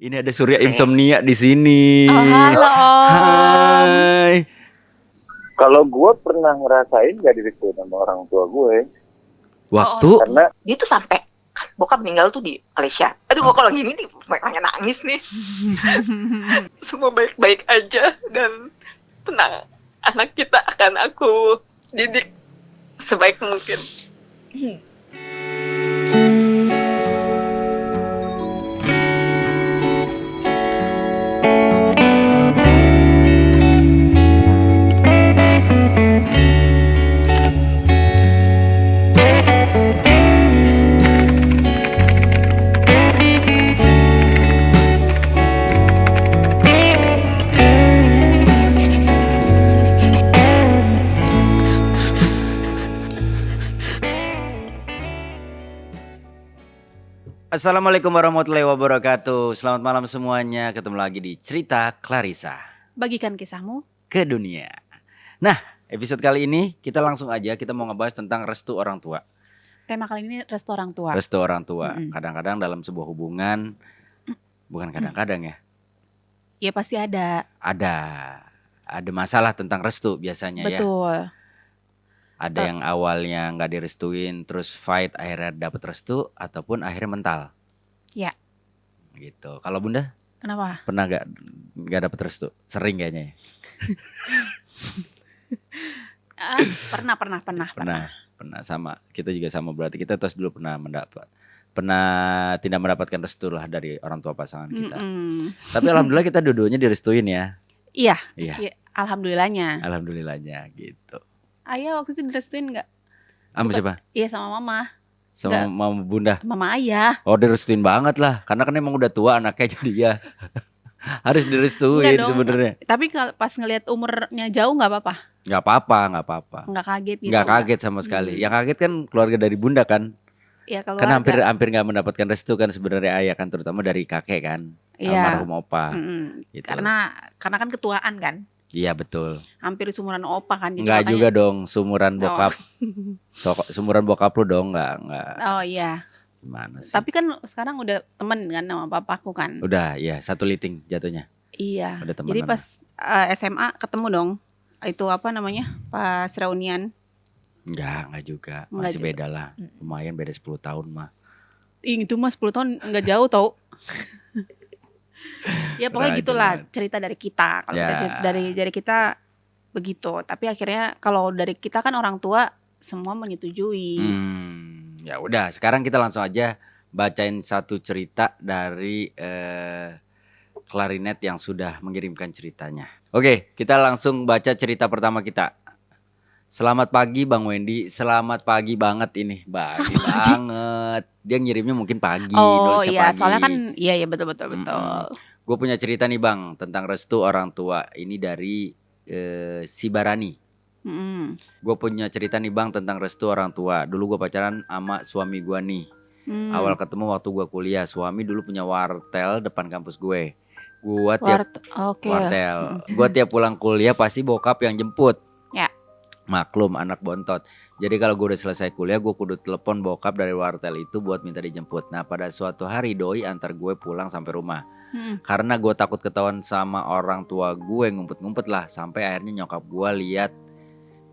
Ini ada Surya Insomnia di sini. Oh, halo Om. Hai. Kalau gue pernah ngerasain gak direstuin sama orang tua gue. Waktu Karena Dia tuh sampai bokap meninggal tuh di Malaysia. Aduh, gue kalau gini nih pengen nangis nih. Semua baik-baik aja dan tenang. Anak kita akan aku didik sebaik mungkin. Assalamualaikum warahmatullahi wabarakatuh. Selamat malam semuanya. Ketemu lagi di Cerita Clarissa Bagikan kisahmu. ke dunia. Nah, episode kali ini kita langsung aja kita mau ngebahas tentang restu orang tua. Tema kali ini restu orang tua. Restu orang tua. Mm-mm. Kadang-kadang dalam sebuah hubungan, bukan kadang-kadang ya, Ya pasti ada. ada masalah tentang restu biasanya ya. Betul. Ada yang awalnya nggak direstuin, terus fight akhirnya dapet restu, ataupun akhirnya mental. Ya. Gitu. Kalau Bunda Kenapa? pernah nggak dapet restu? Sering kayaknya ya. Pernah sama. Kita juga sama, berarti kita tes dulu pernah tidak mendapatkan restu lah dari orang tua pasangan kita. Mm-mm. Tapi alhamdulillah kita dua-duanya direstuin ya. Iya. Iya. Ya, alhamdulillahnya. Alhamdulillahnya gitu. Ayah waktu itu direstuin nggak? Sama siapa? Iya sama mama. Sama Nggak. mama Bunda. Mama ayah. Oh, direstuin banget lah, karena kan emang udah tua anaknya, jadi ya harus direstuin Enggak dong. sebenarnya. Tapi pas ngelihat umurnya jauh nggak apa-apa. Nggak apa-apa. Nggak kaget gitu. Nggak kaget sama sekali. Yang kaget kan keluarga dari Bunda kan. Iya Kan keluarga. hampir nggak mendapatkan restu kan sebenarnya ayah kan, terutama dari kakek kan. Iya. Almarhum opa. Mm-mm. Gitu. Karena kan ketuaan kan. Iya betul. Hampir seumuran opa kan. Jadi Enggak makanya- juga dong, sumuran bokap. Oh. Sumuran bokap lu dong, enggak. Oh iya. Gimana sih? Tapi kan sekarang udah temen kan sama papaku kan. Udah, ya satu liting jatuhnya. Iya. Udah Jadi temenan. pas SMA ketemu dong. Itu apa namanya? Pas reunian. Enggak juga. Enggak Masih juga. beda lah. Lumayan beda 10 tahun mah. Itu mah 10 tahun enggak jauh tau. Ya pokoknya Rajin gitulah banget. cerita dari kita. Kalau Ya. kita dari kita begitu. Tapi akhirnya kalau dari kita kan orang tua semua menyetujui. Ya udah, sekarang kita langsung aja bacain satu cerita dari Klarinet yang sudah mengirimkan ceritanya. Oke, kita langsung baca cerita pertama kita. Selamat pagi Bang Wendy, selamat pagi banget ini, pagi banget. Dia ngirimnya mungkin pagi, Oh nulisnya iya, pagi. soalnya kan iya betul. Gue punya cerita nih Bang tentang restu orang tua. Ini dari si Barani. Mm-mm. Gue punya cerita nih Bang tentang restu orang tua. Dulu gue pacaran sama suami gue nih. Awal ketemu waktu gue kuliah. Suami dulu punya wartel depan kampus gue. Gue tiap Oke. wartel. Gue tiap pulang kuliah pasti bokap yang jemput. Ya. Maklum anak bontot. Jadi kalau gue udah selesai kuliah, gue kudu telepon bokap dari wartel itu buat minta dijemput. Nah pada suatu hari doi antar gue pulang sampai rumah. Karena gue takut ketahuan sama orang tua gue, ngumpet-ngumpet lah. Sampai akhirnya nyokap gue lihat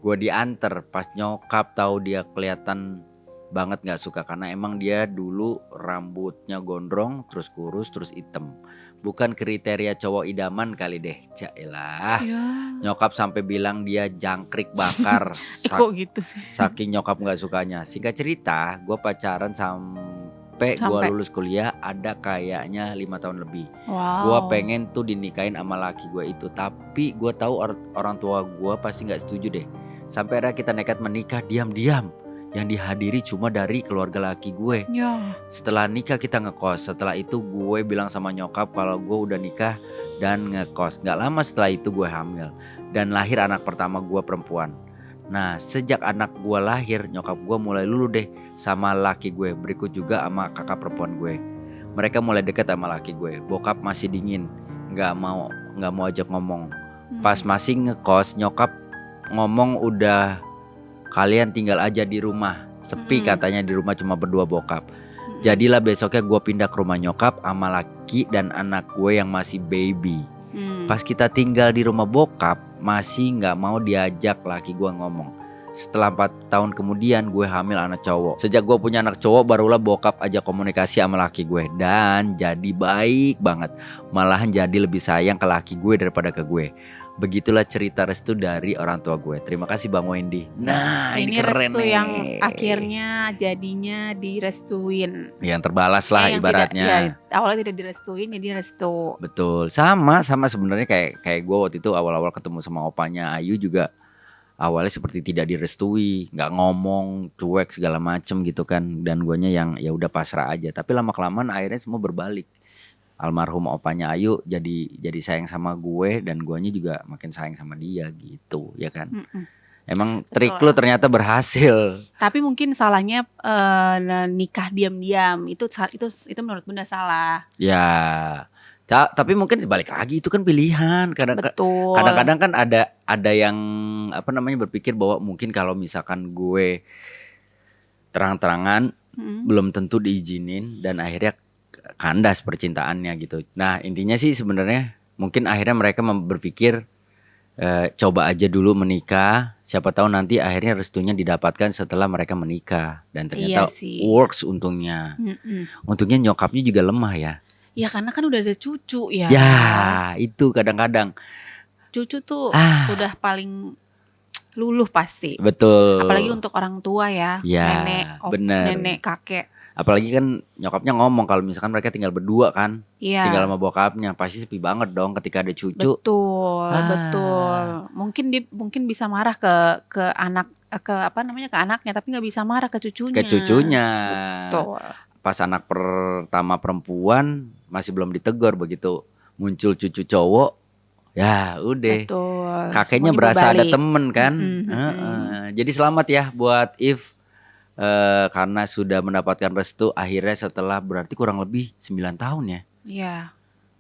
gue diantar. Pas nyokap tahu dia kelihatan banget gak suka. Karena emang dia dulu rambutnya gondrong, terus kurus, terus hitam. Bukan kriteria cowok idaman kali deh. Jailah. Ya. Nyokap sampai bilang dia jangkrik bakar. Kok gitu sih? Saking nyokap gak sukanya. Singkat cerita, gue pacaran sampai gue lulus kuliah ada kayaknya 5 tahun lebih. Wow. Gue pengen tuh dinikahin sama laki gue itu. Tapi gue tahu orang tua gue pasti gak setuju deh. Sampai akhirnya kita nekat menikah diam-diam. Yang dihadiri cuma dari keluarga laki gue. Ya. Setelah nikah kita ngekos. Setelah itu gue bilang sama nyokap kalau gue udah nikah dan ngekos. Gak lama setelah itu gue hamil. Dan lahir anak pertama gue perempuan. Nah sejak anak gue lahir, nyokap gue mulai lulu deh sama laki gue. Berikut juga sama kakak perempuan gue. Mereka mulai deket sama laki gue. Bokap masih dingin, gak mau ajak ngomong. Pas masih ngekos, nyokap ngomong udah kalian tinggal aja di rumah. Sepi katanya di rumah cuma berdua bokap. Jadilah besoknya gue pindah ke rumah nyokap sama laki dan anak gue yang masih baby. Pas kita tinggal di rumah bokap, masih gak mau diajak laki gue ngomong. Setelah 4 tahun kemudian gue hamil anak cowok. Sejak gue punya anak cowok barulah bokap ajak komunikasi sama laki gue. Dan jadi baik banget. Malahan jadi lebih sayang ke laki gue daripada ke gue. Begitulah cerita restu dari orang tua gue. Terima kasih Bang Wendy. Nah ini keren restu nih. yang akhirnya jadinya direstuin. Yang terbalas lah Yang ibaratnya. Awalnya tidak direstuin, jadi restu. Betul. Sama sebenarnya kayak gue waktu itu awal-awal ketemu sama opanya Ayu juga. Awalnya seperti tidak direstui, nggak ngomong, cuek segala macem gitu kan. Dan guanya yang ya udah pasrah aja. Tapi lama kelamaan akhirnya semua berbalik. Almarhum opanya Ayu jadi sayang sama gue dan guanya juga makin sayang sama dia gitu, ya kan? Emang trik lu ternyata berhasil. Tapi mungkin salahnya nikah diam-diam itu menurut Bunda salah. Ya. Tapi mungkin balik lagi itu kan pilihan. Kadang-kadang kan ada yang berpikir bahwa mungkin kalau misalkan gue terang-terangan belum tentu diizinin dan akhirnya kandas percintaannya gitu. Nah intinya sih sebenarnya mungkin akhirnya mereka berpikir coba aja dulu menikah. Siapa tahu nanti akhirnya restunya didapatkan setelah mereka menikah. Dan ternyata works untungnya. Untungnya nyokapnya juga lemah ya. Ya karena kan udah ada cucu ya. Ya itu kadang-kadang cucu tuh udah paling luluh pasti. Betul. Apalagi untuk orang tua ya. Ya, nenek, kakek. Apalagi kan nyokapnya ngomong kalau misalkan mereka tinggal berdua kan, tinggal sama bokapnya, pasti sepi banget dong ketika ada cucu. Betul. Mungkin bisa marah ke anak ke anaknya, tapi nggak bisa marah ke cucunya. Betul. Pas anak pertama perempuan masih belum ditegur, begitu muncul cucu cowok, ya udah. Betul. Kakeknya berasa ada temen kan. Jadi selamat ya buat If. Karena sudah mendapatkan restu akhirnya setelah berarti kurang lebih 9 tahun ya. Iya.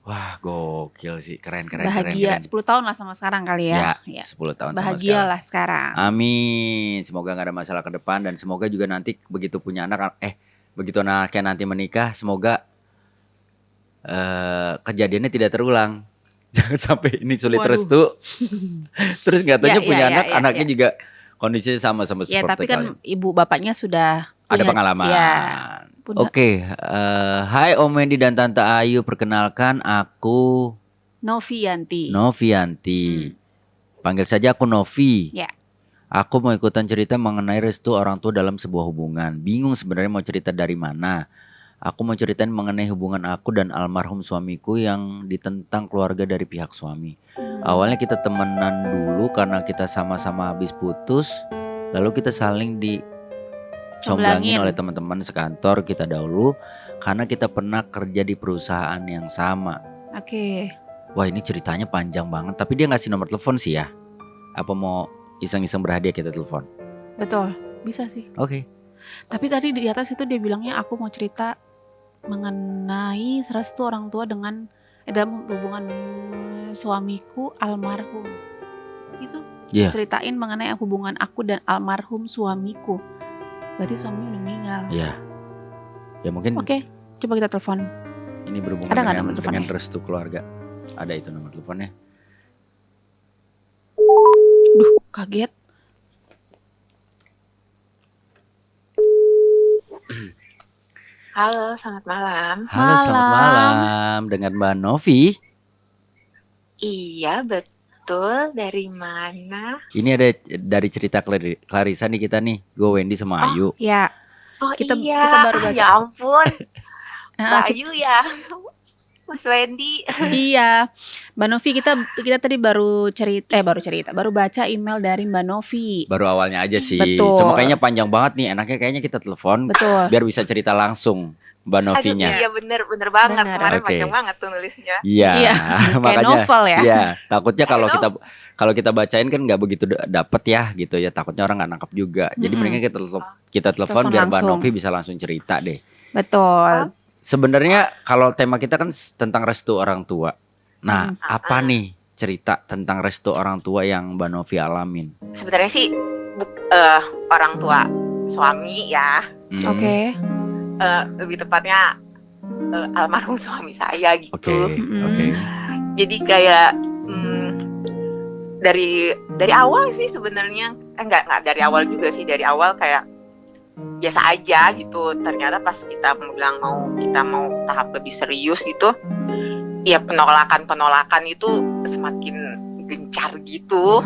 Wah gokil sih, keren. Bahagia, 10 tahun lah sama sekarang kali ya. Ya 10 tahun bahagia lah sekarang. Amin, semoga gak ada masalah ke depan. Dan semoga juga nanti begitu punya anak, begitu anaknya nanti menikah, semoga kejadiannya tidak terulang. Jangan sampai ini sulit restu. Terus gak taunya punya anaknya juga kondisinya sama seperti ya, tapi kan kalian. Ibu bapaknya sudah ada pengalaman. Ya, Oke, hai Om Wendy dan Tante Ayu, perkenalkan aku Novianti. Panggil saja aku Novi. Ya. Aku mau ikutan cerita mengenai restu orang tua dalam sebuah hubungan. Bingung sebenarnya mau cerita dari mana. Aku mau ceritain mengenai hubungan aku dan almarhum suamiku yang ditentang keluarga dari pihak suami. Awalnya kita temenan dulu karena kita sama-sama habis putus. Lalu kita saling dicomblangin oleh teman-teman sekantor kita dahulu. Karena kita pernah kerja di perusahaan yang sama. Oke. Wah ini ceritanya panjang banget. Tapi dia ngasih nomor telepon sih ya. Apa mau iseng-iseng berhadiah kita telepon? Betul, bisa sih. Oke. Tapi tadi di atas itu dia bilangnya aku mau cerita mengenai restu orang tua dengan dalam hubungan suamiku almarhum. Itu ceritain mengenai hubungan aku dan almarhum suamiku. Berarti suaminya udah meninggal. Iya. Ya mungkin. Oke, coba kita telepon. Ini berhubungan dengan restu keluarga. Ada itu nomor teleponnya. Duh, kaget. Halo, selamat malam. Halo, selamat malam. Dengan Mbak Novi. Iya, betul. Dari mana? Ini ada dari cerita Clarissa nih kita nih. Gue Wendy sama Ayu. Ya. Kita baru baca. Ya ampun. Mbak Ayu ya. Mas Wendy. Iya. Mbak Novi, kita tadi baru baca email dari Mbak Novi. Baru awalnya aja sih. Betul. Cuma kayaknya panjang banget nih. Enaknya kayaknya kita telepon. Betul. Biar bisa cerita langsung Mbak Novinya. Iya bener banget. Kemarin panjang banget tuh nulisnya. Iya. Kayak novel ya. Iya. Takutnya kalau kita bacain kan nggak begitu dapet ya gitu ya. Takutnya orang nggak nangkep juga. Jadi mendingan kita telepon biar Mbak Novi bisa langsung cerita deh. Betul. Sebenarnya kalau tema kita kan tentang restu orang tua. Nah, apa nih cerita tentang restu orang tua yang Mbak Novi alamin? Sebenarnya sih orang tua suami ya. Oke. lebih tepatnya almarhum suami saya gitu. Oke. Jadi kayak dari awal sih sebenarnya enggak dari awal juga sih, dari awal kayak biasa aja gitu. Ternyata pas kita mau tahap lebih serius gitu, ya penolakan itu semakin gencar gitu.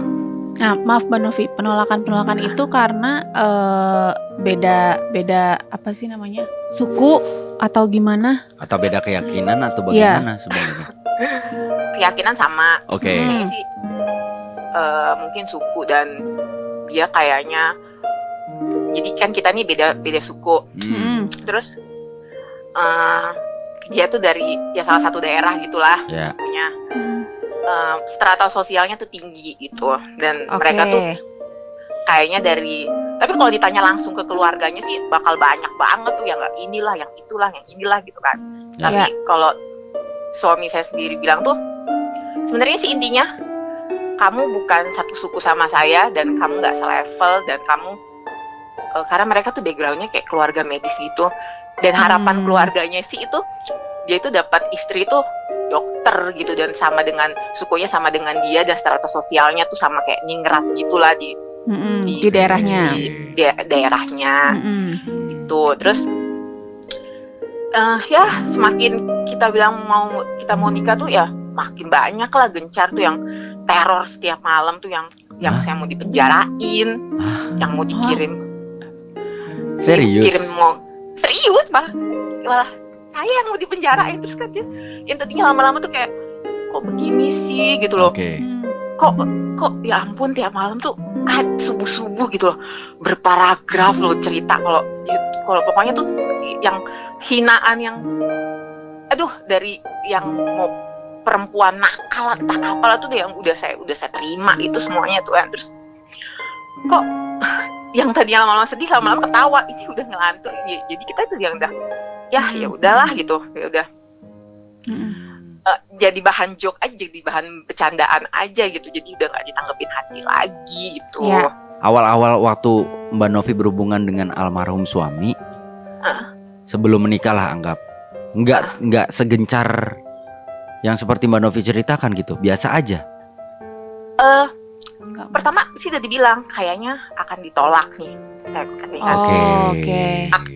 Nah, maaf Mbak Novi, penolakan itu karena beda apa sih namanya? Suku atau gimana? Atau beda keyakinan atau bagaimana sebenarnya? Keyakinan sama. Oke. Kayaknya sih mungkin suku, dan dia kayaknya, jadi kan kita nih beda suku. Terus dia tuh dari ya salah satu daerah gitulah, punya strata sosialnya tuh tinggi gitu, dan mereka tuh kayaknya tapi kalau ditanya langsung ke keluarganya sih bakal banyak banget tuh yang nggak inilah, yang itulah, yang inilah gitu kan. Tapi kalau suami saya sendiri bilang tuh sebenarnya sih intinya kamu bukan satu suku sama saya, dan kamu nggak selevel, dan kamu karena mereka tuh backgroundnya kayak keluarga medis gitu, dan harapan keluarganya sih itu dia itu dapat istri tuh dokter gitu, dan sama dengan sukunya, sama dengan dia, dan strata sosialnya tuh sama kayak ningrat gitulah di daerahnya. Di daerahnya gitu. Terus ya semakin kita bilang kita mau nikah tuh ya makin banyak lah gencar tuh yang teror setiap malam tuh, yang saya mau dipenjarain, yang mau dikirim. Serius? Serius malah saya yang mau dipenjarain. Terus kan dia yang tadinya lama-lama tuh kayak kok begini sih gitu loh. Kok ya ampun tiap malam tuh subuh-subuh gitu loh berparagraf loh cerita, kalau pokoknya tuh yang hinaan, yang dari yang mau perempuan nakal entah apalah tuh yang udah saya terima itu semuanya tuh kan. Terus kok yang tadinya lama-lama sedih lama-lama ketawa, ini udah ngelantur. Jadi kita tuh yang udah ya udahlah gitu, ya udah jadi bahan joke aja, jadi bahan bercandaan aja gitu, jadi udah nggak ditanggepin hati lagi gitu. Awal-awal waktu Mbak Novi berhubungan dengan almarhum suami, sebelum menikah lah anggap, nggak segencar yang seperti Mbak Novi ceritakan gitu, biasa aja. Pertama sih udah dibilang kayaknya akan ditolak nih, saya katanya.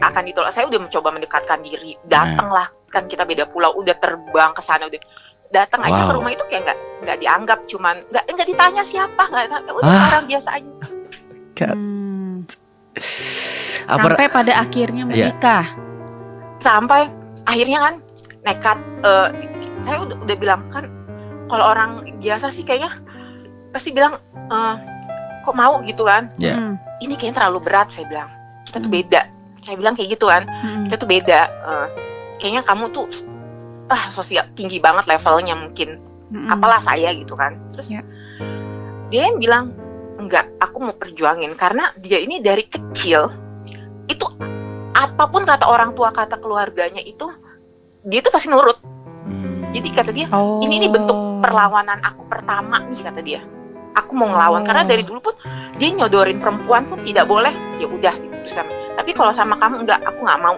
Akan ditolak. Saya udah mencoba mendekatkan diri, datanglah, kan kita beda pulau, udah terbang ke sana, udah datang aja ke rumah itu kayak nggak dianggap, cuman nggak ditanya siapa, udah orang biasa aja. Sampai pada akhirnya menikah. Sampai akhirnya kan nekat. Saya udah bilang kan, kalau orang biasa sih kayaknya pasti bilang kok mau gitu kan. Ini kayaknya terlalu berat, saya bilang. Kita tuh beda. Saya bilang kayak gitu kan. Kita tuh beda. Kayaknya kamu tuh sosial tinggi banget levelnya mungkin. Apalah saya gitu kan. Terus dia yang bilang enggak, aku mau perjuangin, karena dia ini dari kecil itu apapun kata orang tua, kata keluarganya itu dia tuh pasti nurut. Jadi kata dia, ini bentuk perlawanan aku pertama nih, kata dia. Aku mau ngelawan, karena dari dulu pun dia nyodorin perempuan pun tidak boleh. Ya udah gitu sama. Tapi kalau sama kamu enggak, aku nggak mau.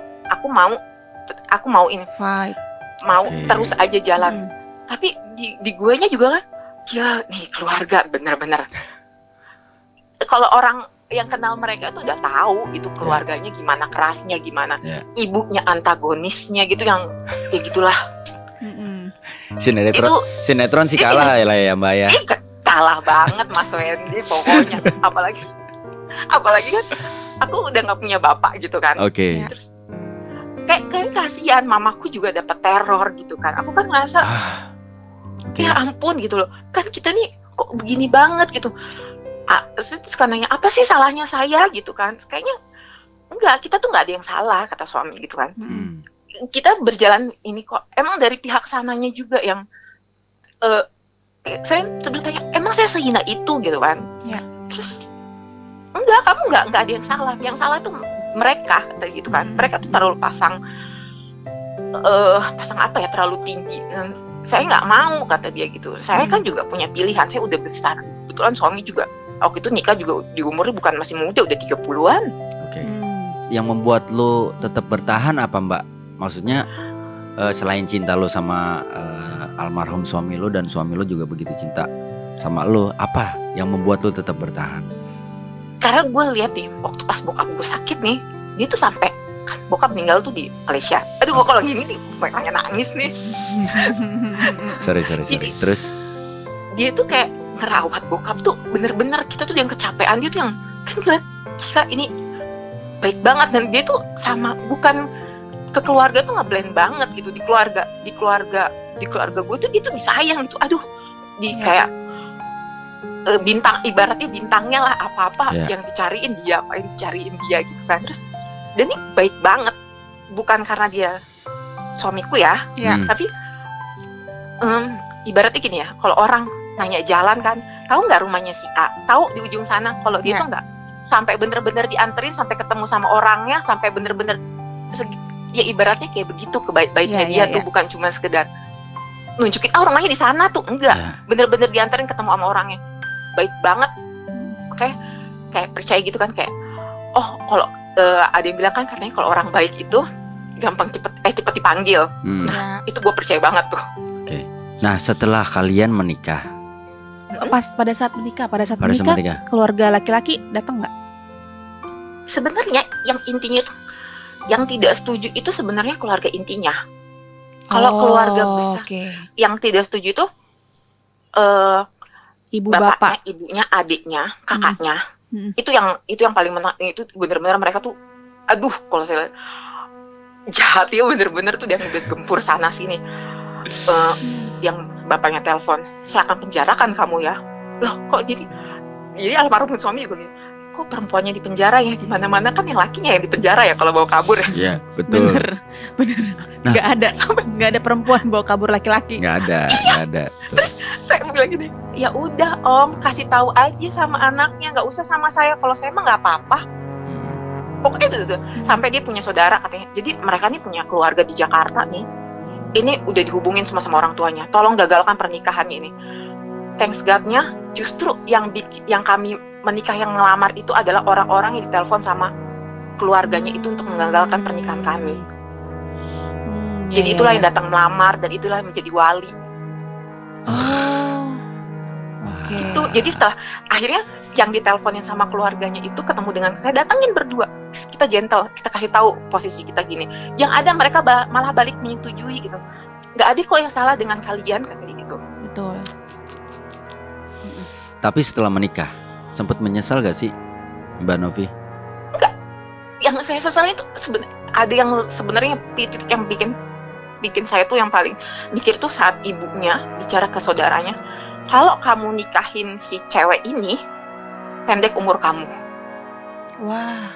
Aku mau fight. Mau terus aja jalan. Tapi di guenya juga kan, gila nih keluarga bener-bener. Kalau orang yang kenal mereka itu udah tahu itu keluarganya gimana kerasnya, gimana ibunya antagonisnya gitu, yang ya gitulah. Sinetron sih kalah ya Mbak ya. Kalah banget Mas Wendy pokoknya. Apalagi kan aku udah nggak punya bapak gitu kan. Terus kayak kasihan, mamaku juga dapat teror gitu kan. Aku kan ngerasa ya ampun gitu loh. Kan kita nih kok begini banget gitu. Terus kan nanya, apa sih salahnya saya gitu kan. Kayaknya enggak, kita tuh nggak ada yang salah, kata suami gitu kan. Kita berjalan ini kok. Emang dari pihak sananya juga yang saya bertanya, emang saya sehina itu gitu kan. Terus enggak, kamu enggak ada yang salah. Yang salah tuh mereka, kata gitu kan. Mereka tuh terlalu pasang apa ya, terlalu tinggi. Saya nggak mau, kata dia gitu. Saya kan juga punya pilihan, saya udah besar. Kebetulan suami juga waktu itu nikah juga di umurnya bukan masih muda, udah 30-an. yang membuat lu tetap bertahan apa Mbak? Maksudnya selain cinta lu sama almarhum suami lu dan suami lu juga begitu cinta sama lu, apa yang membuat lu tetap bertahan? Karena gue lihat nih waktu pas bokap gue sakit nih, dia tuh sampai kan bokap meninggal tuh di Malaysia. Aduh gue kalau gini nih pengen nangis nih. Sorry. Jadi- Terus Dia tuh kayak ngerawat bokap tuh bener-bener, kita tuh yang kecapean, dia tuh yang kan ngeliat gila ini baik banget, dan dia tuh sama bukan ke keluarga tuh ngeblend banget gitu, di keluarga gue tuh dia tuh disayang gitu. Aduh, di Iya. kayak bintang, ibaratnya bintangnya lah, apa-apa Iya. yang dicariin dia, apa yang dicariin dia gitu kan. Terus dan ini baik banget, bukan karena dia suamiku ya, Ya. tapi ibaratnya gini ya, kalau orang nanya jalan kan, tahu nggak rumahnya si A, tahu di ujung sana, kalau dia Ya. tuh nggak sampai bener-bener dianterin, sampai ketemu sama orangnya, sampai bener-bener ya ibaratnya kayak begitu kebaik-baiknya Ya, dia tuh, bukan cuma sekedar nunjukin rumahnya di sana tuh, enggak, ya, bener-bener dianterin ketemu sama orangnya, baik banget. Oke, kayak percaya gitu kan, kayak kalau ada yang bilang kan katanya kalau orang baik itu gampang cepet dipanggil. Ya. Itu gue percaya banget tuh. Nah setelah kalian menikah, Pada saat menikah, keluarga laki-laki datang nggak? Sebenarnya yang intinya tuh, yang tidak setuju itu sebenarnya keluarga intinya. Kalau keluarga besar, Oke. yang tidak setuju itu Ibu bapaknya, bapak. ibunya, adiknya, kakaknya. Hmm. Itu yang paling itu bener-bener mereka tuh, aduh kalau saya lihat, jahat ya, bener-bener tuh dia udah gempur sana sini. Yang bapaknya telepon, saya akan penjarakan kamu ya. Loh kok jadi almarhum suami juga gini, kok perempuannya di penjara ya, di mana-mana kan yang lakinya yang di penjara ya kalau bawa kabur. ya betul, Bener. Nah. Nggak ada perempuan bawa kabur laki-laki. nggak ada. Betul. Saya bilang gini, ya udah om, kasih tahu aja sama anaknya, nggak usah sama saya, kalau saya mah nggak apa-apa. Pokoknya itu sampai dia punya saudara katanya. Jadi mereka nih punya keluarga di Jakarta nih. Ini udah dihubungin sama orang tuanya. Tolong gagalkan pernikahannya ini. Thanks God-nya justru yang kami menikah, yang ngelamar itu adalah orang-orang yang ditelepon sama keluarganya itu untuk menggagalkan pernikahan kami. Jadi itulah yang datang melamar, dan itulah yang menjadi wali. Oke. Itu jadi setelah akhirnya yang diteleponin sama keluarganya itu ketemu dengan saya, datangin berdua, kita gentle, kita kasih tahu posisi kita gini, yang ada mereka malah balik menyetujui gitu, nggak ada kok yang salah dengan kalian, katanya gitu. Betul. Tapi setelah menikah sempat menyesal gak sih Mbak Novi? Yang saya sesal itu ada yang sebenarnya titik yang bikin saya tuh yang paling mikir tuh saat ibunya bicara ke saudaranya, kalau kamu nikahin si cewek ini, pendek umur kamu. Wah.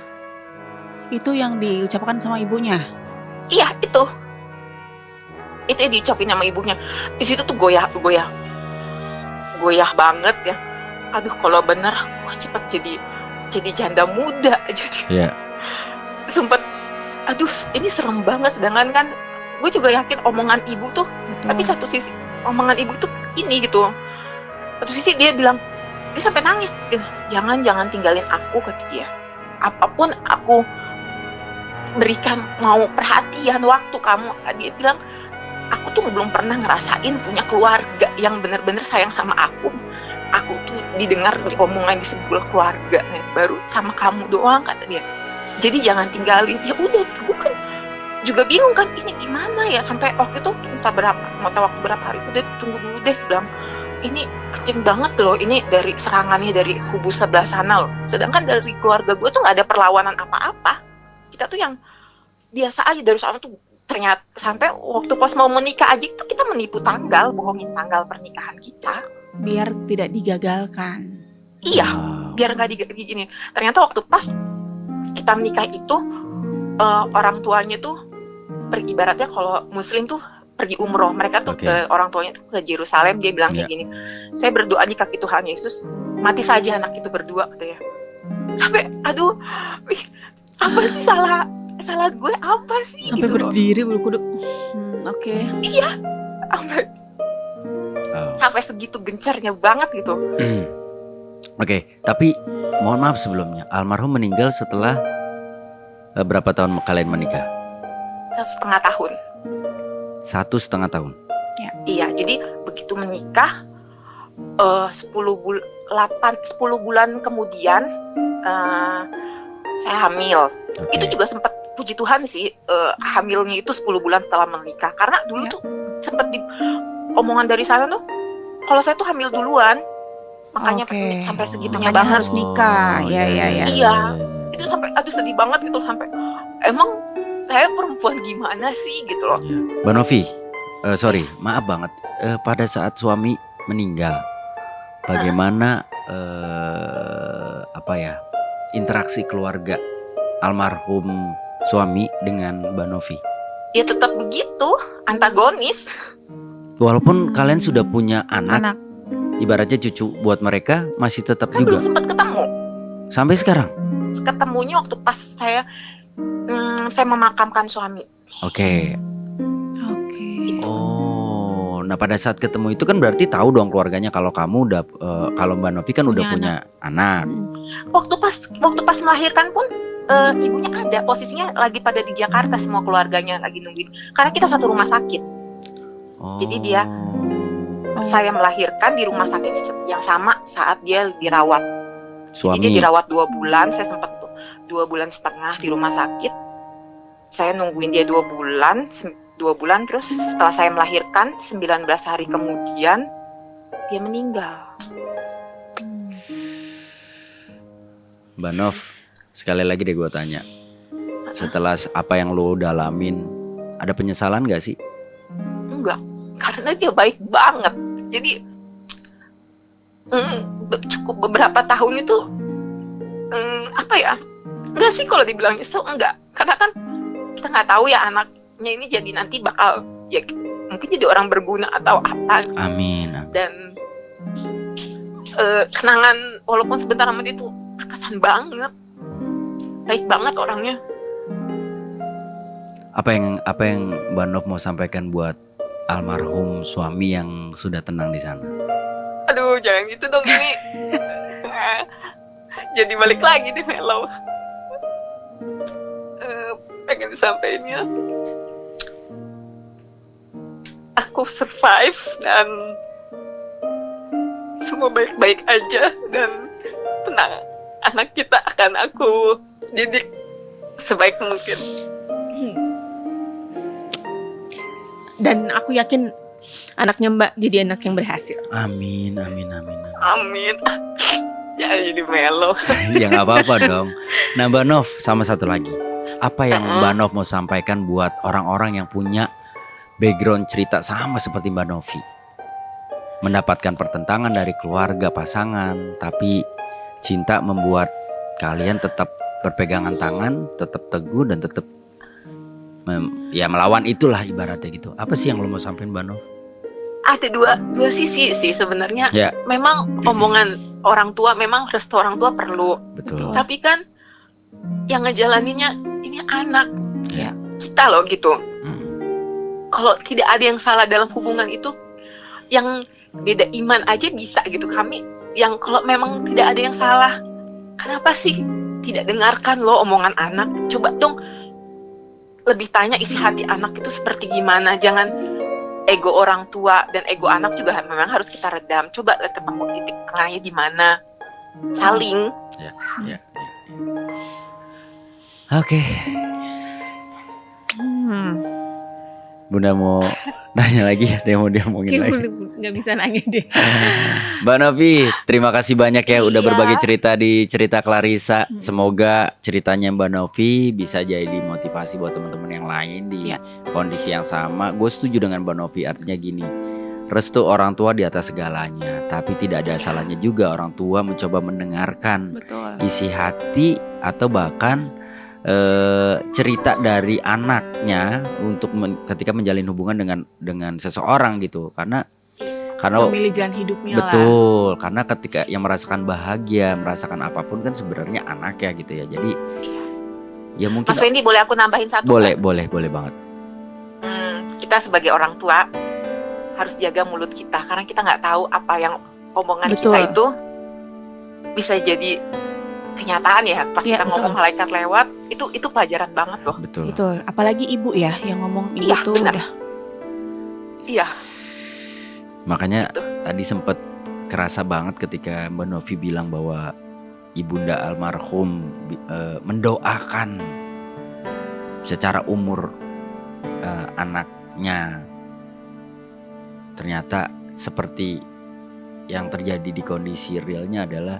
Itu yang diucapkan sama ibunya. Iya, itu yang diucapin sama ibunya. Di situ tuh goyah banget ya. Aduh, kalau bener, wah cepet jadi janda muda. Jadi Iya. sempet, aduh ini serem banget. Sedangkan kan gue juga yakin omongan ibu tuh, Betul. tapi satu sisi omongan ibu tuh ini gitu. Satu sisi dia bilang, dia sampai nangis, jangan tinggalin aku, kata dia. Apapun aku berikan, mau perhatian, waktu kamu, dia bilang, aku tuh belum pernah ngerasain punya keluarga yang benar-benar sayang sama aku. Aku tuh didengar omongan di sebuah keluarga, baru sama kamu doang, kata dia. Jadi jangan tinggalin. Ya udah, gue kan juga bingung kan, ini gimana ya, sampai waktu itu minta waktu berapa hari, udah tunggu dulu deh, bilang ini kenceng banget loh, ini dari serangannya dari kubu sebelah sana loh. Sedangkan dari keluarga gue tuh nggak ada perlawanan apa-apa. Kita tuh yang biasa aja dari sana tuh. Ternyata sampai waktu pas mau menikah aja itu kita menipu tanggal, bohongin tanggal pernikahan kita. Biar tidak digagalkan. Iya, Wow. biar nggak gini. Ternyata waktu pas kita menikah itu orang tuanya tuh ibaratnya kalau muslim tuh pergi umroh, mereka tuh Oke. orang tuanya tuh ke Yerusalem. Dia bilang kayak Iya. gini, saya berdoa di kaki Tuhan Yesus, mati saja anak itu berdua, katanya. Sampai aduh, apa sih salah gue apa sih Sampai gitu loh. berdiri bulu kuduk. Oke. Sampai segitu gencarnya banget gitu. Oke, tapi mohon maaf sebelumnya, almarhum meninggal setelah Berapa tahun kalian menikah? 1,5 tahun. 1,5 tahun. Iya, jadi begitu menikah 10 bulan kemudian saya hamil. Oke. Itu juga sempat, puji Tuhan sih, hamilnya itu 10 bulan setelah menikah. Karena dulu tuh sempat di omongan dari sana tuh, kalau saya tuh hamil duluan, makanya Oke. sampai segitunya Makanya banget. harus nikah. Ya, ya, ya. Iya. Itu sampai aduh sedih banget gitu, sampai emang saya perempuan gimana sih gitu loh. Iya. Mbak Novi, maaf banget. Pada saat suami meninggal, bagaimana interaksi keluarga almarhum suami dengan Mbak Novi? Ya tetap begitu, antagonis. Walaupun kalian sudah punya anak, Anak. ibaratnya cucu buat mereka, masih tetap Kan juga belum sempat ketemu. sampai sekarang. Ketemunya waktu pas saya memakamkan suami. Oke. Oke. Oh, nah pada saat ketemu itu kan berarti tahu dong keluarganya kalau kamu udah kalau Mbak Novi kan udah punya anak. Waktu pas melahirkan pun ibunya ada, posisinya lagi pada di Jakarta, semua keluarganya lagi nungguin. Karena kita satu rumah sakit. Oh. Jadi dia saya melahirkan di rumah sakit yang sama saat dia dirawat. Jadi dia suami. dirawat 2 bulan, saya sempat 2 bulan setengah di rumah sakit. Saya nungguin dia 2 bulan, terus setelah saya melahirkan 19 hari kemudian dia meninggal. Mbak Nov, sekali lagi deh gue tanya. Setelah apa yang lo dalamin, ada penyesalan gak sih? Enggak, karena dia baik banget. Jadi cukup beberapa tahun itu enggak sih kalau dibilang nyesel, enggak. Karena kan kita nggak tahu ya anaknya ini jadi nanti bakal ya mungkin jadi orang berguna atau apa. Amin. Dan kenangan walaupun sebentar sama dia tuh berkesan banget, baik banget orangnya. Apa yang Mbak Nov mau sampaikan buat almarhum suami yang sudah tenang di sana? Aduh, jangan gitu dong ini. Jadi balik lagi di mellow. Pengen disampaikannya, aku survive dan semua baik-baik aja, dan tenang, anak kita akan aku didik sebaik mungkin. Dan aku yakin anaknya Mbak jadi anak yang berhasil. Amin. Amin. Jadi mellow. Ya nggak apa-apa dong. Nah Mbak Nov, sama satu lagi, apa yang Mbak Nov mau sampaikan buat orang-orang yang punya background cerita sama seperti Mbak Novi, mendapatkan pertentangan dari keluarga, pasangan, tapi cinta membuat kalian tetap berpegangan tangan, tetap teguh dan tetap melawan itulah ibaratnya gitu. Apa sih yang lo mau sampaikan Mbak Nov? Ada dua sisi sih sebenarnya. Ya. Memang omongan orang tua, memang restu orang tua perlu. Betul. Tapi kan yang ngejalaninnya ini anak. Ya. Kita loh gitu. Kalau tidak ada yang salah dalam hubungan itu, yang beda iman aja bisa gitu. Kami yang kalau memang tidak ada yang salah, kenapa sih tidak dengarkan loh omongan anak? Coba dong lebih tanya isi hati anak itu seperti gimana. Jangan ego orang tua dan ego anak juga memang harus kita redam. Coba ketemu titik tengahnya di mana. Saling. Ya. Oke. Bunda mau nanya lagi, ada yang mau diomongin lagi? Nggak bisa nanya deh. Mbak Novi, terima kasih banyak ya udah Iya. berbagi cerita di Cerita Clarissa. Semoga ceritanya Mbak Novi bisa jadi motivasi buat teman-teman yang lain di kondisi yang sama. Gue setuju dengan Mbak Novi, artinya gini, restu orang tua di atas segalanya, tapi tidak ada salahnya juga orang tua mencoba mendengarkan Betul. isi hati atau bahkan cerita dari anaknya untuk ketika menjalin hubungan dengan seseorang gitu, karena Memilih jalan hidupnya lah. betul, karena ketika yang merasakan bahagia, merasakan apapun kan sebenarnya anaknya gitu ya. Jadi ya mungkin Mas Wendy, boleh aku nambahin satu? boleh banget. Kita sebagai orang tua harus jaga mulut kita, karena kita nggak tahu apa yang omongan Betul. kita itu bisa jadi kenyataan ya. Pas Iya, kita betul. ngomong malaikat lewat, itu pelajaran banget loh. Betul. Betul. Apalagi ibu ya yang ngomong ibu Iya, tuh benar. udah. Iya, Makanya Betul. tadi sempet kerasa banget ketika Mbak Novi bilang bahwa ibunda almarhum mendoakan secara umur anaknya. Ternyata seperti yang terjadi di kondisi realnya adalah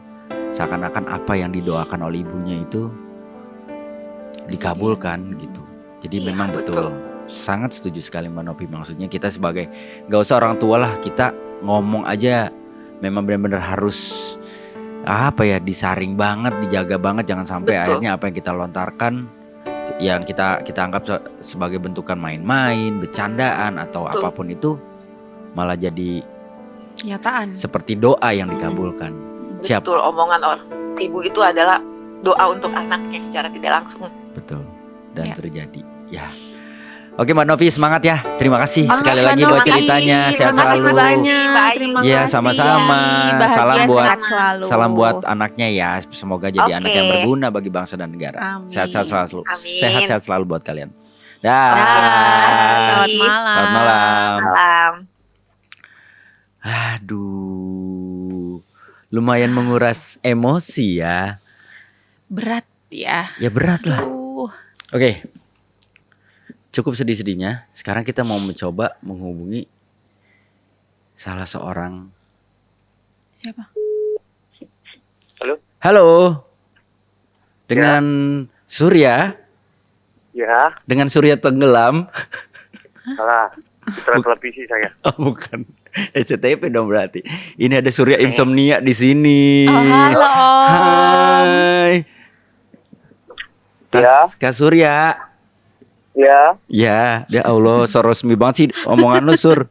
seakan-akan apa yang didoakan oleh ibunya itu dikabulkan gitu. Jadi Iya, memang betul. betul. Sangat setuju sekali Mbak Novi. Maksudnya kita sebagai gak usah orang tua lah, kita ngomong aja memang benar-benar harus apa ya, disaring banget, dijaga banget, jangan sampai Betul. akhirnya apa yang kita lontarkan yang kita anggap sebagai bentukan main-main, bercandaan atau Betul. apapun itu malah jadi Kenyataan. seperti doa yang dikabulkan. Siap. Betul, omongan orang ibu itu adalah doa untuk anaknya secara tidak langsung. Betul. Dan Ya. terjadi. Ya. Oke Mbak Novi, semangat ya. Terima kasih Semangat, sekali Mbak lagi buat Novi. ceritanya. Sehat Terima kasih selalu. banyak. Baik. Terima Iya, kasih. sama-sama. Yani. Bahagia, Salam buat- sehat selalu. Salam buat anaknya ya. Semoga jadi Oke. anak yang berguna bagi bangsa dan negara. Amin. Sehat-sehat selalu. Amin. Sehat-sehat selalu buat kalian. Dah. Dah. Selamat malam. Selamat malam. Malam. Aduh. Lumayan menguras emosi ya. Berat ya. Ya berat lah. Aduh. Oke. Cukup sedih-sedihnya. Sekarang kita mau mencoba menghubungi salah seorang. Siapa? Halo. Dengan Surya. Ya, Dengan Surya tenggelam. salah. Citra televisi saya. Oh bukan. SCTV dong berarti. Ini ada Surya Insomnia di sini. Oh, halo Om. Hai. Ya. Kak Surya. Ya, Ya Allah, so resmi banget sih omongan lu Sur.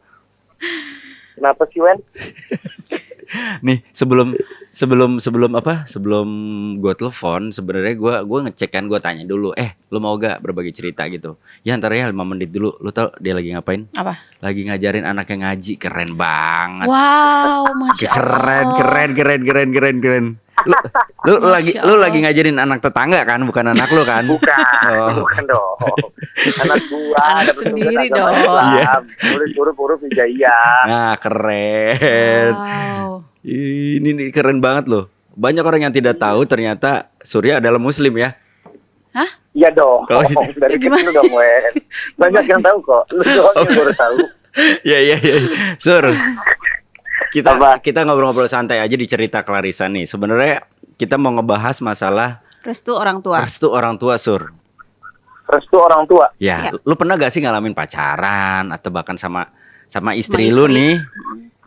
kenapa sih Wen? Nih sebelum gue telepon sebenarnya gue ngecek kan, gue tanya dulu, lu mau gak berbagi cerita gitu? Ya antaranya 5 menit dulu. Lu tau dia lagi ngapain? Apa? Lagi ngajarin anaknya ngaji, keren banget. Wow, Masya Allah. Keren. Lu Masya lu Allah. lagi ngajarin anak tetangga kan, bukan anak lu kan? Bukan, Oh. bukan dong. Anak gua Anak ada sendiri agama dong. Islam. Iya. Huruf-huruf hijaiyah. Nah keren. Wow. Ini nih keren banget loh. Banyak orang yang tidak tahu ternyata Surya adalah Muslim ya. Iya dong. Oh, iya. Dari Gimana? kecil dong Wen. Banyak yang tahu kok. Lu doang yang baru tahu. Iya. Sur. Apa? Kita ngobrol-ngobrol santai aja di cerita Clarissa nih. Sebenarnya kita mau ngebahas masalah Restu orang tua. restu orang tua, Sur. Restu orang tua. Ya, Ya. lu pernah gak sih ngalamin pacaran atau bahkan sama istri istri. lu nih?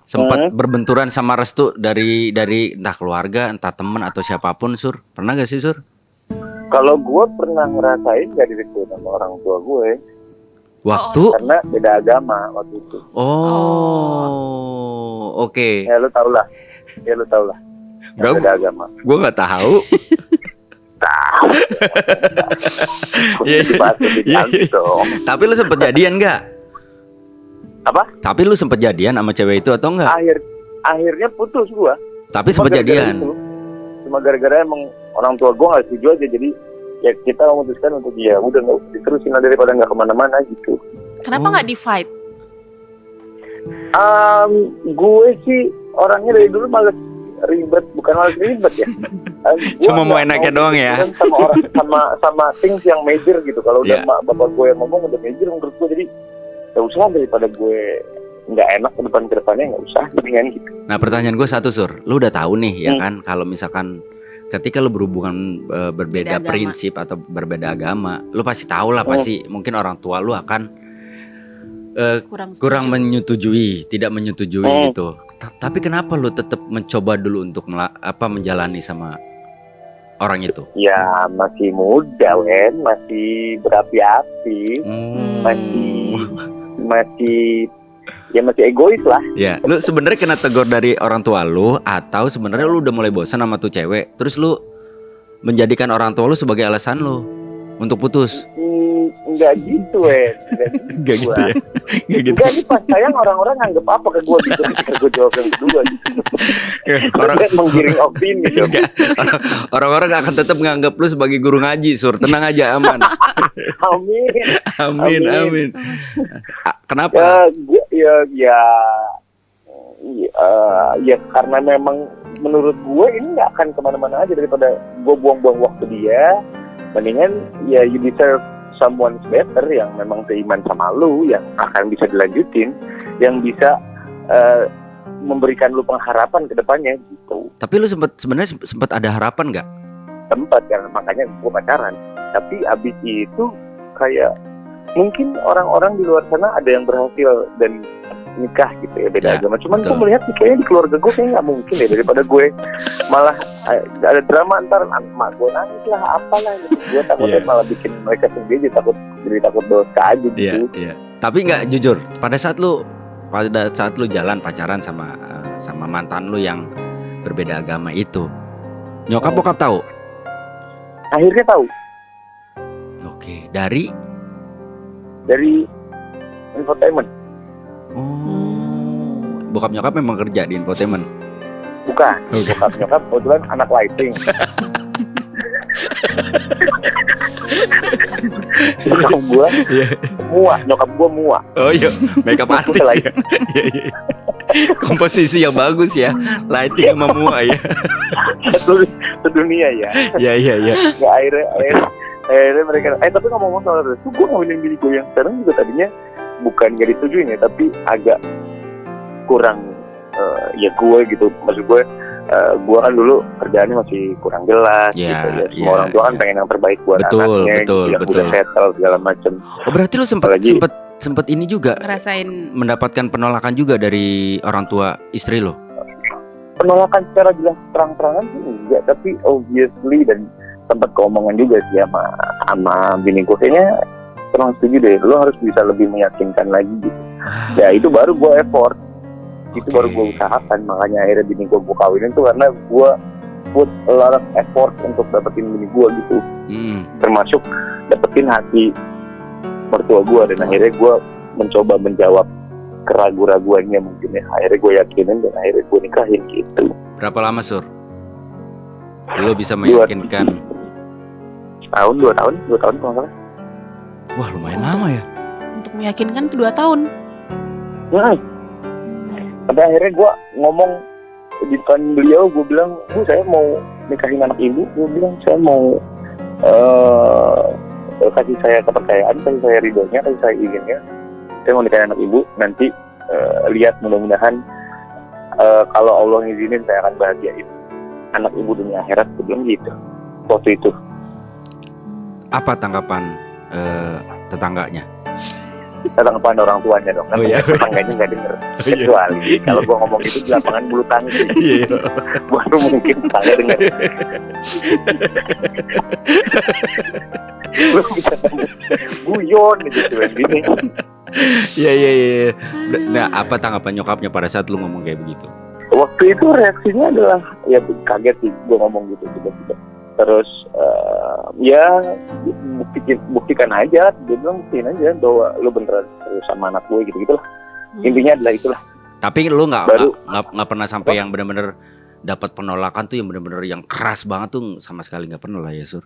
Sempat Hmm. berbenturan sama restu dari entah keluarga, entah temen atau siapapun, Sur. Pernah gak sih, Sur? Kalau gue pernah ngerasain gak direstu sama orang tua gue Waktu karena beda agama waktu itu. oke. Ya lu tau lah. Bro, Beda agama. gue nggak tahu. Iya, Dibahas lebih iya. lanjut dong. Tapi lu sempet jadian nggak? Apa? Tapi lu sempet jadian sama cewek itu atau enggak? Akhirnya putus gua. Tapi Cuma sempet gara-gara jadian. itu. Cuma gara-gara emang orang tua gua nggak setuju aja, jadi ya kita memutuskan untuk ya udah nggak usah diterusin lah daripada nggak kemana-mana gitu. Kenapa nggak di-fight? Gue sih orangnya dari dulu males ribet, bukan males ribet ya. Gua Cuma mau nggak enaknya doang ya. ribet sama orang sama things yang major gitu. Kalau udah Iya. bapak gue yang ngomong udah major menurut gue, jadi ya usah daripada gue nggak enak ke depannya nggak usah, mendingan gitu. Nah pertanyaan gue satu, Sur. Lu udah tahu nih ya Hmm. kan, kalau misalkan ketika lu berhubungan berbeda Beda agama. prinsip atau berbeda agama, lu pasti tahu lah, pasti mungkin orang tua lu akan kurang menyetujui, tidak menyetujui gitu. Tapi kenapa lu tetap mencoba dulu untuk menjalani sama orang itu? Ya masih muda Wen, masih berapi-api, masih egois lah. Ya, lu sebenarnya kena tegur dari orang tua lu atau sebenarnya lu udah mulai bosan sama tuh cewek, terus lu menjadikan orang tua lu sebagai alasan lu? untuk putus? Enggak gitu, Enggak gitu ya. Enggak gitu. Enggak, ini pas sayang orang-orang nganggep apa ke gue gitu ketika gue jawab yang kedua gitu. Orang Dia menggiring opini dong. enggak. Orang-orang akan tetap nganggap lu sebagai guru ngaji, Sur. Tenang aja, aman. Amin. Amin, Amin. amin. Kenapa? Ya karena memang menurut gue ini nggak akan kemana-mana aja daripada gue buang-buang waktu dia. Mendingan ya you deserve someone better yang memang seiman sama lu, yang akan bisa dilanjutin, yang bisa memberikan lu pengharapan ke depannya gitu. Tapi lu sebenarnya sempat ada harapan nggak? Tempat kan, makanya gue pacaran. Tapi abis itu kayak mungkin orang-orang di luar sana ada yang berhasil dan nikah gitu ya, beda Ya, agama. Cuman betul. gue melihat kayaknya di keluarga gue kayaknya nggak mungkin deh, daripada gue malah ada drama ntar emak gue nangis lah apalah gitu. Gue takutnya Iya. malah bikin mereka sendiri jadi takut dosa aja gitu. Iya. Tapi nggak jujur, pada saat lu jalan pacaran sama mantan lu yang berbeda agama itu, nyokap bokap tahu? Akhirnya tahu Oke, dari infotainment. Bokap nyokap memang kerja di infotainment. Bukan, Oke. nyokap kebetulan anak lighting. Nyokap gue nyokap gue mua. Oh iya, makeup artist ya. Iya, iya. Komposisi yang bagus ya, lighting sama mua ya. Sedunia ya. Iya. Ya akhirnya mereka tapi ngomong soal itu, gue ngawinin bini gue yang sekarang juga tadinya bukan gak disetujuin ya, tapi agak kurang ya gue gitu, maksud gue kan dulu kerjaannya masih kurang jelas Ya, gitu ya. Semua ya, orang tua kan ya. pengen yang terbaik buat Betul, anaknya betul, gitu, yang betul. udah settle segala macem. Oh berarti lu Apalagi- sempat ini juga Ngerasain mendapatkan penolakan juga dari orang tua istri lo? Penolakan secara jelas terang-terangan sih enggak, tapi obviously dan sempat keomongan juga sih sama bini gue, kayaknya kurang setuju deh, lo harus bisa lebih meyakinkan lagi gitu. Ya itu baru gue effort, itu Oke. baru gue usahakan, makanya akhirnya bini gue kawinin tuh karena gue put a lot of effort untuk dapetin bini gue gitu, termasuk dapetin hati mertua gue, dan akhirnya gue mencoba menjawab keraguan-raguannya mungkin ya, akhirnya gue yakinin dan akhirnya gue nikahin gitu. Berapa lama Sur? Lo bisa meyakinkan? Tahun 2 tahun kalau nggak salah. Wah lumayan lama ya. Untuk meyakinkan itu 2 tahun. Sampai akhirnya gue ngomong di depan beliau, gue bilang, Bu saya mau nikahin anak ibu, gue bilang saya mau kasih saya kepercayaan, kasih saya ridhonya, kasih saya izinnya, saya mau nikahin anak ibu, nanti lihat mudah-mudahan kalau Allah ngizinin saya akan bahagiain anak ibu dunia akhirat, gue bilang gitu waktu itu. Apa tanggapan tetangganya? Tanggapan orang tuanya dong, kan Oh, iya. tetangganya nggak denger. iya. Kecuali kalau gue ngomong itu di lapangan bulu tangkis, Iya. baru mungkin tetangga denger. Lu bisa guyon gitu gini. Iya. Nah apa tanggapan nyokapnya pada saat lu ngomong kayak begitu? Waktu itu reaksinya adalah ya kaget sih gue ngomong gitu tiba-tiba. Terus ya buktikan aja, dia bilang buktiin aja bahwa lu beneran serius sama anak gue gitu-gitulah. Intinya adalah itulah. Tapi lu Baru- nggak pernah sampai yang benar-benar dapat penolakan tuh yang benar-benar yang keras banget tuh sama sekali nggak pernah lah ya Sur.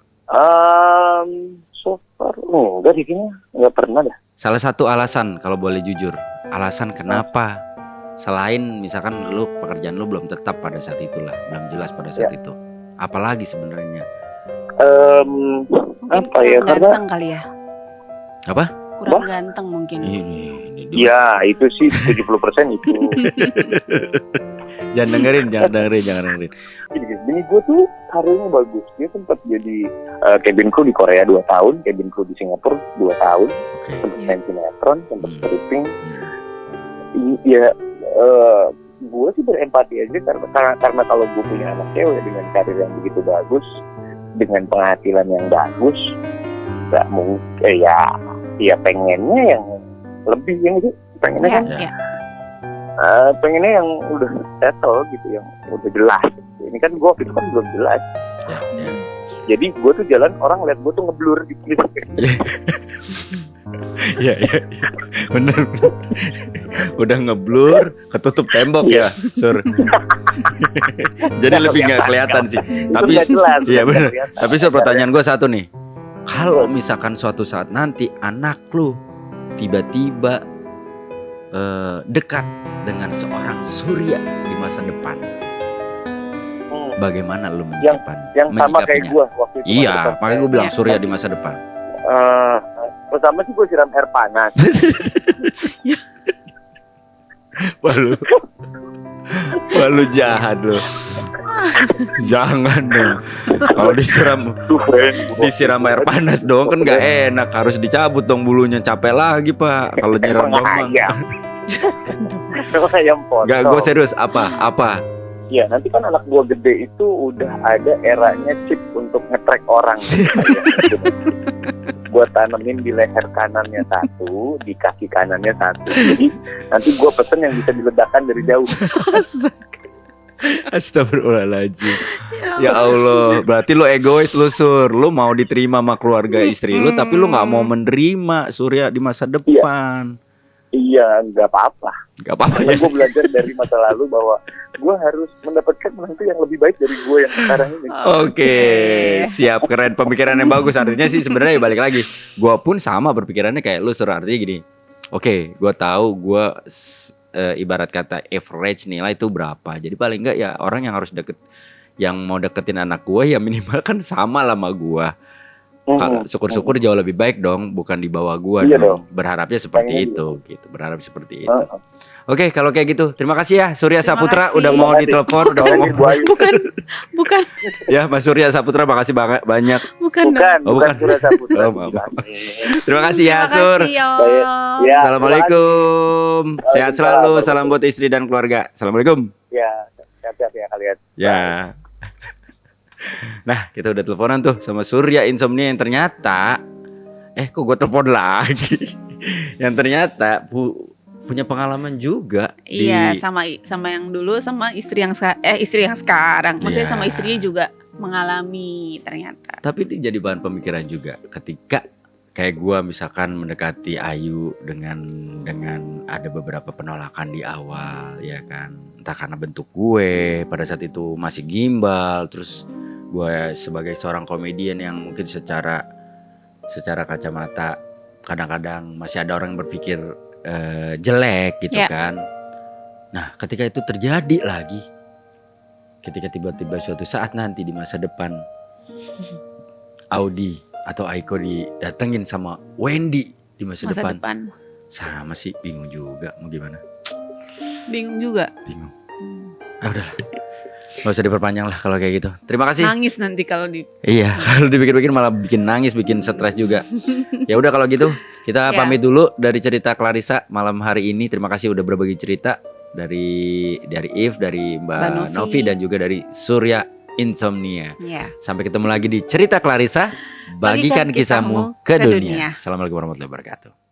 So far enggak sih, kayaknya nggak pernah dah. Salah satu alasan kalau boleh jujur, alasan kenapa selain misalkan lu pekerjaan lu belum tetap pada saat itulah, belum jelas pada saat itu. Apalagi sebenarnya? Mungkin Apa ya, kurang karena- ganteng kali ya. Apa? Kurang ganteng mungkin. Ini. Ya itu sih 70% itu. Jangan dengerin. Bini gue tuh karirnya bagus. Dia sempat jadi cabin crew di Korea 2 tahun, cabin crew di Singapura 2 tahun, Oke. sempat main sinetron, sempat stripping. Hmm. Ya gue sih berempati aja karena kalau gue punya anak cewek dengan karir yang begitu bagus, dengan penghasilan yang bagus, nggak mungkin ya pengennya yang lebih yang gitu, pengennya kan Ya. pengennya yang udah settle gitu, yang udah jelas. Ini kan gue itu kan belum jelas. Ya. Jadi gue tuh jalan, orang liat gue tuh ngeblur gitu. Iya, bener. Udah ngeblur, ketutup tembok ya, Sur. Jadi lebih nggak kelihatan sih. Tapi nggak jelas, iya nggak bener. kelihatan. Tapi Sur, pertanyaan gue satu nih. Kalau misalkan suatu saat nanti anak lu tiba-tiba dekat dengan seorang Surya di masa depan, bagaimana lu menyikapinya? Yang sama kayak gue waktu itu. Iya, makanya gue bilang Surya di masa depan. Pertama sih gue siram air panas. Wah lu jahat lu. Jangan dong. Kalau disiram air panas dong kan nggak enak. Harus dicabut dong bulunya, capek lagi Pak. Kalau nyiram dong. Gak, gue serius. Apa? Ya nanti kan anak gua gede itu udah ada eranya chip untuk nge-track orang. Gua tanemin di leher kanannya 1, di kaki kanannya 1. Jadi nanti gua pesen yang bisa diledakkan dari jauh. Astagfirullahaladzim. Ya Allah, berarti lo egois lu Sur. Lu mau diterima sama keluarga istri lu, tapi lu gak mau menerima Surya di masa depan. Iya, nggak apa-apa. Gak apa-apa ya. Gue belajar dari masa lalu bahwa gue harus mendapatkan menantu yang lebih baik dari gue yang sekarang ini. Oke, siap, keren, pemikiran yang bagus. Artinya sih sebenarnya balik lagi, gue pun sama berpikirannya kayak lu Sur. Artinya gini, oke, gue tahu gue ibarat kata average nilai itu berapa. Jadi paling enggak ya orang yang harus yang mau deketin anak gue ya minimal kan sama lah sama gue. Syukur-syukur jauh lebih baik dong, bukan di bawah gua dong. Berharapnya seperti itu gitu. Berharap seperti itu. Oke, kalau kayak gitu, terima kasih ya Surya Saputra udah mau ditelepon, udah mau Bukan. Ya, Mas Surya Saputra, makasih banyak. Bukan. Bukan Surya Saputra. Terima kasih ya, Sur. Ya, Assalamualaikum. Sehat selalu, salam buat istri dan keluarga. Assalamualaikum. Ya, sehat-sehat ya kalian. Ya. Nah, kita udah teleponan tuh sama Surya Insomnia yang ternyata kok gue telepon lagi. Yang ternyata punya pengalaman juga. Iya, sama yang dulu, sama istri yang sekarang. Maksudnya sama istrinya juga mengalami ternyata. Tapi ini jadi bahan pemikiran juga ketika kayak gue misalkan mendekati Ayu dengan ada beberapa penolakan di awal, ya kan. Entah karena bentuk gue pada saat itu masih gimbal, terus gue sebagai seorang komedian yang mungkin secara kacamata kadang-kadang masih ada orang yang berpikir jelek gitu kan. Nah ketika itu terjadi lagi, ketika tiba-tiba suatu saat nanti di masa depan Audi atau Aiko didatengin sama Wendy di masa depan. Sama sih, bingung juga mau gimana. Bingung juga. Bingung. Udahlah. Gak usah diperpanjang lah kalau kayak gitu. Terima kasih. Nangis nanti kalau Iya, kalau dipikir-pikir malah bikin nangis, bikin stres juga. Ya udah kalau gitu, kita pamit dulu dari cerita Clarissa malam hari ini. Terima kasih udah berbagi cerita dari If, dari Mbak Novi dan juga dari Surya Insomnia. Sampai ketemu lagi di cerita Clarissa, bagikan kisahmu ke dunia. Assalamualaikum warahmatullahi wabarakatuh.